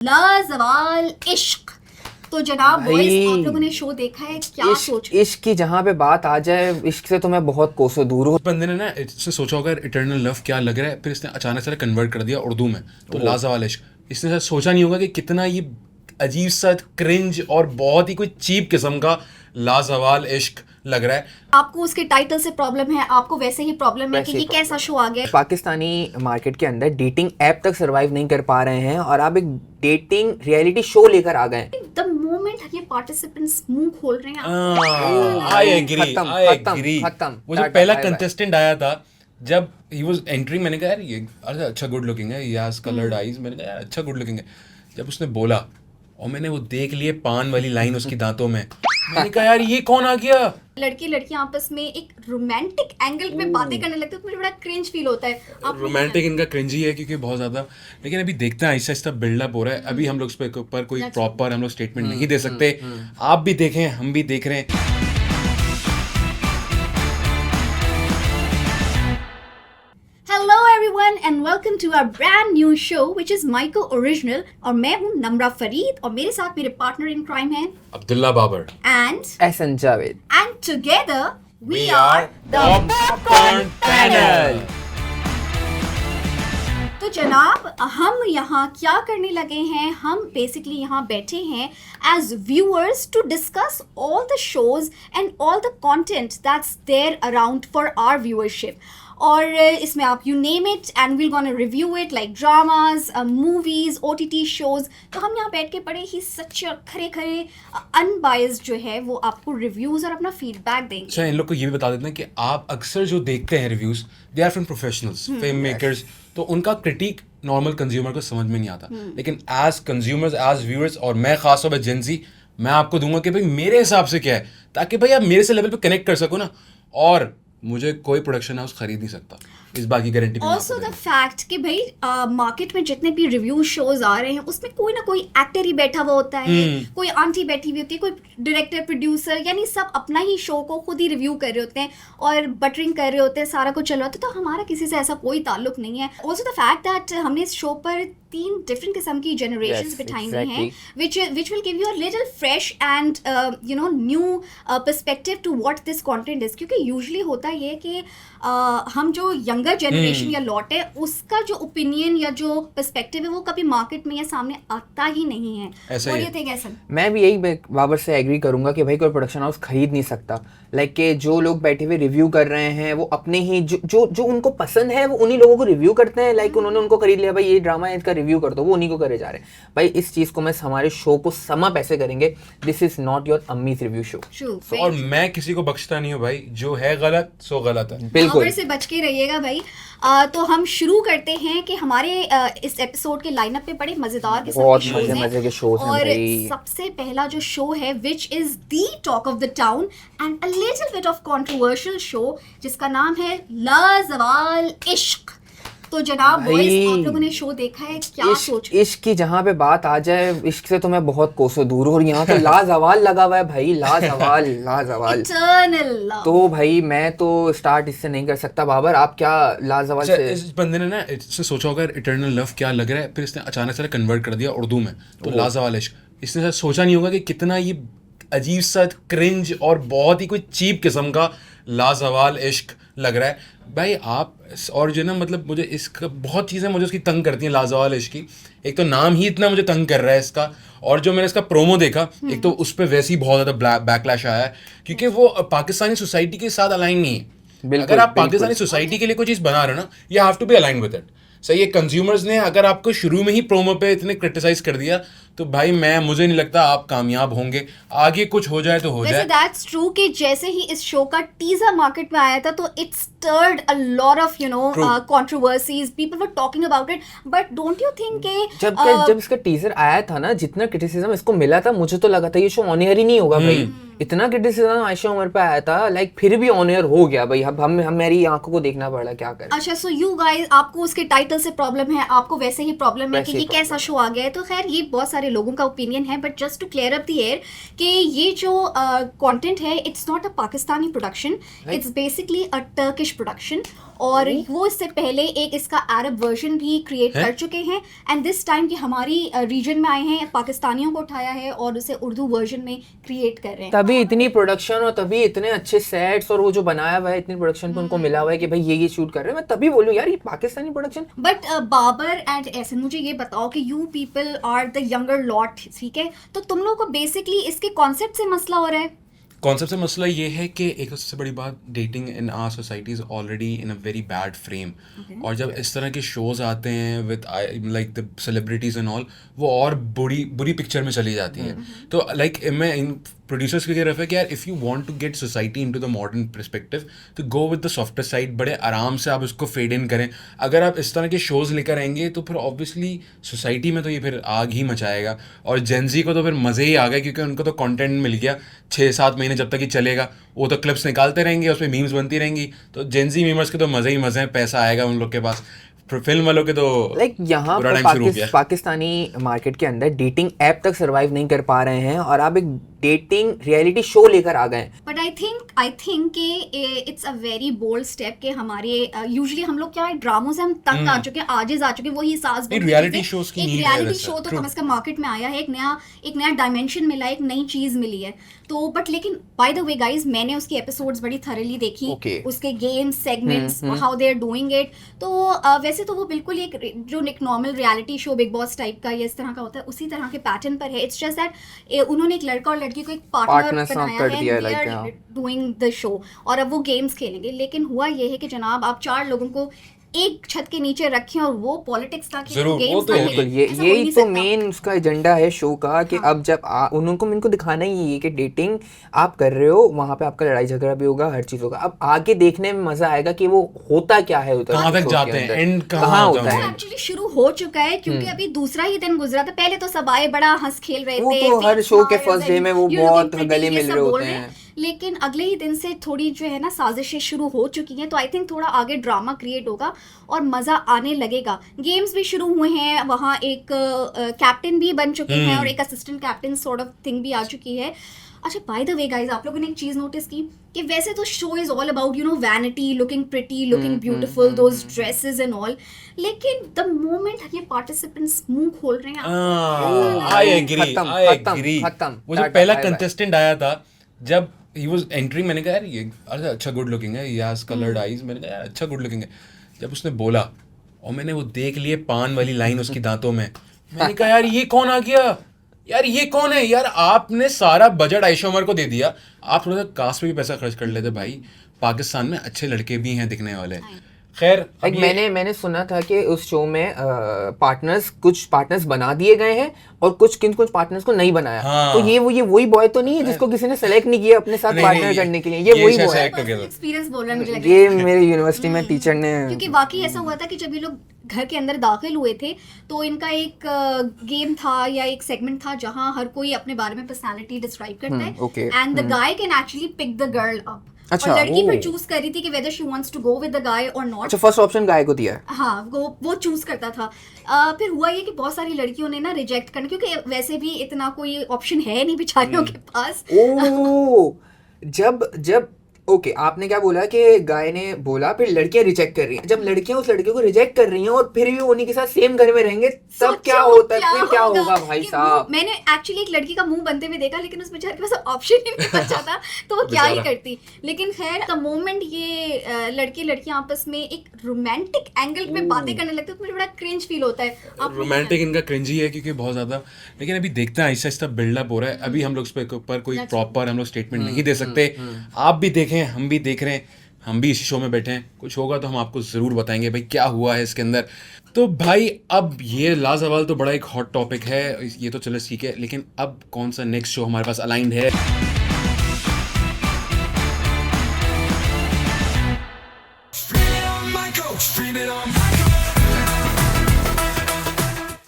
लाजवाल इश्क। तो जनाब बॉयज, आप लोगों ने शो देखा है, क्या सोच? इश्क की जहाँ पे बात आ जाए, इश्क से तो मैं बहुत कोसों दूर हूँ। बंदे ने ना इसने सोचा होगा इटर्नल लव क्या लग रहा है, फिर इसने अचानक से कन्वर्ट कर दिया उर्दू में, तो लाजवाल इश्क। इसने शायद सोचा नहीं होगा कि कितना ये अजीब सा क्रिंज और बहुत ही कोई चीप किस्म का लाजवाल इश्क लग रहा है। आपको उसके टाइटल से प्रॉब्लम है, आपको वैसे ही प्रॉब्लम है कि ये कैसा शो आ गया। पाकिस्तानी मार्केट के अंदर डेटिंग ऐप तक सरवाइव नहीं कर पा रहे हैं और आप एक डेटिंग रियलिटी शो लेकर आ गए। द मोमेंट ये पार्टिसिपेंट्स मुंह खोल रहे हैं, आई एग्री। खत्म। वो जो पहला कंटेस्टेंट आया था, जब ही वाज एंट्रिंग, मैंने कहा यार ये अच्छा गुड लुकिंग है, ये हैज कलर्ड आईज, मैंने कहा यार अच्छा गुड लुकिंग है। जब उसने बोला और मैंने वो देख लिए पान वाली लाइन उसकी दांतों में, मैंने कहा यार ये कौन आ गया। लड़की लड़कियां आपस में एक रोमांटिक एंगल में बातें करने लगते हैं, तो मुझे बड़ा क्रिंज फील होता है। आप रोमांटिक इनका क्रिंजी है क्योंकि बहुत ज़्यादा, लेकिन अभी देखते हैं आहिस्ता आहिस्ता बिल्डअप हो रहा है। अभी हम लोग इस पर कोई प्रॉपर हम लोग स्टेटमेंट नहीं दे सकते। आप भी देखें, हम भी देख रहे हैं। Hello everyone and welcome to our brand new show which is Mico original. और मैं हूं नम्रा फरीद और मेरे साथ मेरे पार्टनर इन क्राइम हैं Abdullah Babar and Ehsan Javed. Together we are the popcorn panel. तो जनाब, हम यहाँ क्या करने लगे हैं? हम बेसिकली यहाँ बैठे हैं as viewers to discuss all the shows and all the content that's there around for our viewership. और इसमें आप you name it and we'll gonna review it like dramas, movies, OTT shows. तो हम यहाँ बैठ के बड़े ही सच्चे और खरे खरे अनबायस्ड जो है वो आपको रिव्यूज और अपना फीडबैक देंगे। अच्छा, इन लोग को ये भी बता देते हैं कि आप अक्सर जो देखते हैं reviews, they are from professionals, film makers, तो उनका क्रिटिक नॉर्मल कंज्यूमर को समझ में नहीं आता। लेकिन एज कंज्यूमर्स, एज व्यूअर्स, और मैं खास तौर पर जेंजी, मैं आपको दूंगा कि भाई मेरे हिसाब से क्या है, ताकि भाई आप मेरे से लेवल पे कनेक्ट कर सको ना। और मुझे कोई प्रोडक्शन हाउस खरीद नहीं सकता, इस बात की गारंटी। ऑल्सो द फैक्ट कि भाई मार्केट में जितने भी रिव्यू शोज आ रहे हैं उसमें कोई ना कोई एक्टर ही बैठा हुआ होता है, कोई आंटी बैठी हुई होती है, कोई डायरेक्टर, प्रोड्यूसर, यानी सब अपना ही शो को खुद ही रिव्यू कर रहे होते हैं और बटरिंग कर रहे होते हैं, सारा कुछ चल रहा होता है। तो हमारा किसी से ऐसा कोई ताल्लुक नहीं है। ऑल्सो द फैक्ट दैट हमने इस शो पर 3 डिफरेंट किस्म की जनरेशंस बिठाई हुई हैं, which will give you a little fresh and new perspective to what this content is। क्योंकि यूजुअली होता ये है कि हम जो यंगर जनरेशन या लौट है, उसका जो ओपिनियन या जो पर्सपेक्टिव है वो कभी मार्केट में या सामने आता ही नहीं है। ऐसा और ही ये थे कैसे? मैं भी यही बाबर से एग्री करूंगा कि भाई कोई प्रोडक्शन हाउस खरीद नहीं सकता। लाइक कि जो लोग बैठे हुए रिव्यू कर रहे हैं वो अपने ही जो उनको पसंद है वो उन्हीं लोगों को रिव्यू करते हैं। लाइक उन्होंने उनको खरीद लिया, भाई ये ड्रामा है इसका रिव्यू कर दो, वो उन्हीं को करे जा रहे हैं। भाई इस चीज को मैं हमारे शो को समा पैसे करेंगे। दिस इज नॉट योर अम्मीज रिव्यू शो। और मैं किसी को बख्शता नहीं हूँ भाई, जो है गलत सो गलत है। बिल्कुल से बच के रहिएगा भाई। तो हम शुरू करते हैं कि हमारे इस एपिसोड के लाइनअप पे बड़े मजेदार मजे के शोज हैं। और सबसे पहला जो शो है which is the talk of the town and a little bit of controversial show, जिसका नाम है लाजवाल इश्क। तो जनाब बॉयज, आप लोगों ने शो देखा है, क्या सोच? इश्क की जहाँ पे बात आ जाए, इश्क से तो मैं बहुत कोसों दूर हूँ और यहाँ तो लाजवाल लगा हुआ है भाई, लाजवाल लाजवाल इटर्नल लव। तो भाई मैं तो स्टार्ट इससे नहीं कर सकता। बाबर, आप क्या लाजवाल से? इस बंदे ने ना इसने सोचा होगा इटर्नल लव क्या लग रहा है, फिर इसने अचानक से कन्वर्ट कर दिया उर्दू में, तो लाजवाल इश्क। इसने शायद सोचा नहीं होगा कि कितना ये अजीब सा क्रिंज और बहुत ही कोई चीप किस्म का लाजवाल इश्क लग रहा है भाई। आप और जो ना, मतलब मुझे इसका बहुत चीज़ें मुझे उसकी तंग करती हैं लाजवाल इश्क की। एक तो नाम ही इतना मुझे तंग कर रहा है इसका, और जो मैंने इसका प्रोमो देखा, एक तो उस पर वैसे ही बहुत ज़्यादा बैकलैश आया है क्योंकि वो पाकिस्तानी सोसाइटी के साथ अलाइन नहीं है। अगर आप पाकिस्तानी सोसाइटी के लिए कोई चीज़ बना रहे हो ना, you have to be align with it. सही है, कंज्यूमर्स ने अगर आपको शुरू में ही प्रोमो पे इतने क्रिटिसाइज कर दिया तो भाई मुझे नहीं लगता आप कामयाब होंगे। आगे कुछ हो जाए तो हो जाए। दैट्स ट्रू कि जैसे ही इस शो का टीजर मार्केट में आया था तो it stirred a lot of controversies, people were talking about it. But don't you think कि जब इसका टीजर आया था ना, जितना क्रिटिसिज्म इसको मिला था, मुझे तो लगा था ये शो ऑन एयर ही नहीं होगा भाई। इतना क्रिटिसिज्म आयशा उमर पे आया था, लाइक फिर भी ऑन एयर हो गया भाई। अब हम मेरी आंखों को देखना पड़ा, क्या करें। अच्छा, सो यू गाइस, आपको उसके टाइटल से प्रॉब्लम है, आपको वैसे ही प्रॉब्लम है कि ये कैसा शो आ गया है। तो खैर ये बहुत सारे लोगों का ओपिनियन है, but just to clear up the air कि ये जो कंटेंट है, it's not a Pakistani production, it's basically a Turkish production. और वो इससे पहले एक इसका अरब वर्जन भी क्रिएट है? कर चुके हैं एंड दिस टाइम कि हमारी रीजन में आए हैं, पाकिस्तानियों को उठाया है और उसे उर्दू वर्जन में क्रिएट कर रहे हैं। तभी इतनी प्रोडक्शन और तभी इतने अच्छे सेट्स और वो जो बनाया हुआ है इतनी प्रोडक्शन पे उनको मिला हुआ है कि भाई ये शूट कर रहे हैं। मैं तभी बोलूँ यार ये Pakistani production. But Babar and Ehsan, मुझे ये बताओ कि you people are the younger lot, ठीक है, तो तुम लोग को बेसिकली इसके कॉन्सेप्ट से मसला हो रहा है। कॉन्सेप्ट से मसला ये है कि एक तो सबसे बड़ी बात, dating in our society is already in a very bad frame, और जब इस तरह के शोज़ आते हैं with like the celebrities and all, वो और बुरी पिक्चर में चली जाती है। तो लाइक मैं इन प्रोड्यूसर्स की तरफ है कि यार if you want to get society into the modern perspective तो go with the softer side, बड़े आराम से आप उसको फेड इन करें। अगर आप इस तरह के शोज़ लेकर आएंगे तो फिर ऑब्वियसली सोसाइटी में तो ये फिर आग ही मचाएगा, और जेनजी को तो फिर मज़े ही आ गए क्योंकि उनको तो कंटेंट मिल गया 6-7 महीने जब तक ये चलेगा, वो तो क्लिप्स निकालते रहेंगे, उसमें मीम्स बनती रहेंगी, तो जेनजी मीमर्स के तो मज़े ही मज़े हैं, पैसा आएगा उन लोग के पास। फिल्म वालों के तो लाइक यहाँ बुरा पर टाइम शुरू हो गया। पाकिस्तानी मार्केट के अंदर डेटिंग ऐप तक सरवाइव नहीं कर पा रहे हैं और आप एक डेटिंग रियलिटी शो लेकर आ गए। बट आई थिंक कि it's a very bold step कि हमारे यूजुअली हम लोग क्या है, ड्रामों से हम तंग आ चुके हैं, आजिज आ चुके हैं, वही सास बहू की reality चीज़ें। shows की एक need है रियलिटी वैसे, शो तो true। कम से कम मार्केट में आया है, एक नया डायमेंशन मिला, एक नई चीज मिली है। तो बट लेकिन बाय द वे गाइज, मैंने उसकी एपिसोड्स बड़ी थरली देखी, Okay। उसके games segments, how they are doing it. तो वैसे तो वो बिल्कुल एक जो एक normal reality show Bigg Boss type का या इस तरह का होता है, उसी तरह के पैटर्न पर है। इट्स जस्ट दैट उन्होंने एक लड़का और लड़की को एक पार्टनर Partner कर दिया है, like, हाँ। डूइंग द शो, और अब वो गेम्स खेलेंगे। लेकिन हुआ ये है कि जनाब आप 4 लोगों को एक छत के नीचे रखें और वो पॉलिटिक्स का जरूर, वो गेम्स तो का बिल्कुल, खेलें। ये ऐसा हो ही यही नहीं तो सकता। मेन उसका एजेंडा है शो का कि अब जब उनको दिखाना ही है कि डेटिंग आप कर रहे हो, वहां पे आपका लड़ाई झगड़ा भी होगा, हर चीज होगा। अब आगे देखने में मजा आएगा कि वो होता क्या है, उधर कहाँ तक शो के जाते हैं, अंदर। एंड कहाँ कहाँ होता होता है। है। एक्चुअली शुरू हो चुका है क्योंकि अभी दूसरा ही दिन गुजरा था। पहले तो सब आए बड़ा हंस खेल रहे वो थे, तो हर face शो के smiles first day and में वो you're बहुत looking pretty, गले ये मिल सब रहे बोल होते रहे हैं। लेकिन अगले ही दिन से थोड़ी जो है ना साजिशें शुरू हो चुकी हैं, तो आई थिंक थोड़ा आगे ड्रामा क्रिएट होगा और मज़ा आने लगेगा। गेम्स भी शुरू हुए हैं, वहाँ एक कैप्टन भी बन चुके हैं और एक assistant captain sort of thing भी आ चुकी है। अच्छा, बाय द वे गाइज, आप लोगों ने एक चीज़ नोटिस की कि वैसे तो show is all about vanity, looking pretty, looking beautiful, those dresses and all, लेकिन द मोमेंट ये पार्टिसिपेंट्स मुंह खोल रहे हैं, आई एग्री, खत्म, आई खत्म, एग्री। खत्म। वो जो टाटा, पहला बाय बाय। कंटेस्टेंट आया था, जब ही वाज एंट्रिंग, मैंने कहा यार ये अरे अच्छा गुड लुकिंग है, ये हैज कलर्ड आईज, मैंने कहा यार अच्छा गुड लुकिंग है। जब उसने बोला और मैंने वो देख लिए पान वाली लाइन उसकी दांतों में, मैंने कहा यार ये कौन आ गया, यार ये कौन है यार, आपने सारा बजट आयशा उमर को दे दिया, आप थोड़ा सा कास्ट पे भी पैसा खर्च कर लेते भाई, पाकिस्तान में अच्छे लड़के भी हैं दिखने वाले। खैर लाइक मैंने सुना था कि उस शो में कुछ पार्टनर्स बना दिए गए हैं और कुछ पार्टनर्स को नहीं बनाया। हाँ। तो ये वही बॉय तो नहीं है जिसको किसी ने सेलेक्ट नहीं किया अपने साथ पार्टनर करने के लिए, ये वही बॉय है। एक्सपीरियंस बोल रहा है मुझे लग रहा ये है। मेरे यूनिवर्सिटी में टीचर ने, क्योंकि वाकई ऐसा हुआ था कि जब ये लोग घर के अंदर दाखिल हुए थे तो इनका एक गेम था या एक सेगमेंट था जहां हर कोई अपने बारे में पर्सनालिटी डिस्क्राइब करता है okay, and the guy can actually pick the girl up. अच्छा, और लड़की फिर ओह। चूज कर रही थी कि whether she wants to go with the guy और नॉट। अच्छा फर्स्ट ऑप्शन गाय को दिया है। हाँ, वो चूज करता था। फिर हुआ ये कि बहुत सारी लड़कियों ने ना रिजेक्ट करना, क्योंकि वैसे भी इतना कोई ऑप्शन है नहीं बेचारियों के पास। ओ जब ओके, आपने क्या बोला कि गाय ने बोला, फिर लड़कियां रिजेक्ट कर रही हैं। जब लड़कियां उस लड़के को रिजेक्ट कर रही हैं और फिर भी उन्हीं के साथ सेम घर में रहेंगे, तब क्या होता है, फिर क्या होगा भाई साहब। मैंने एक्चुअली एक लड़की का मुंह बनते हुए देखा, लेकिन उस बेचारे के पास ऑप्शन ही नहीं बचा था, तो वो क्या ही करती। लेकिन खैर द मोमेंट ये लड़कियां आपस में एक रोमांटिक एंगल में बातें करने लगते हैं तो मुझे बड़ा क्रिंज फील होता है। आप रोमांटिक इनका क्रिंजी है क्योंकि बहुत ज़्यादा, लेकिन अभी देखते हैं आहिस्ता आहिस्ता बिल्डअप हो रहा है। अभी हम लोग इस पर कोई प्रॉपर हम लोग स्टेटमेंट नहीं दे सकते। आप भी देखें, हम भी देख रहे हैं, हम भी इसी शो में बैठे हैं, कुछ होगा तो हम आपको ज़रूर बताएंगे भाई क्या हुआ है इसके अंदर। तो भाई अब ये लाजवाल तो बड़ा एक हॉट टॉपिक है, ये तो चलो ठीक है, लेकिन अब कौन सा नेक्स्ट शो हमारे पास अलाइंड है? Stream it on my coach, stream it on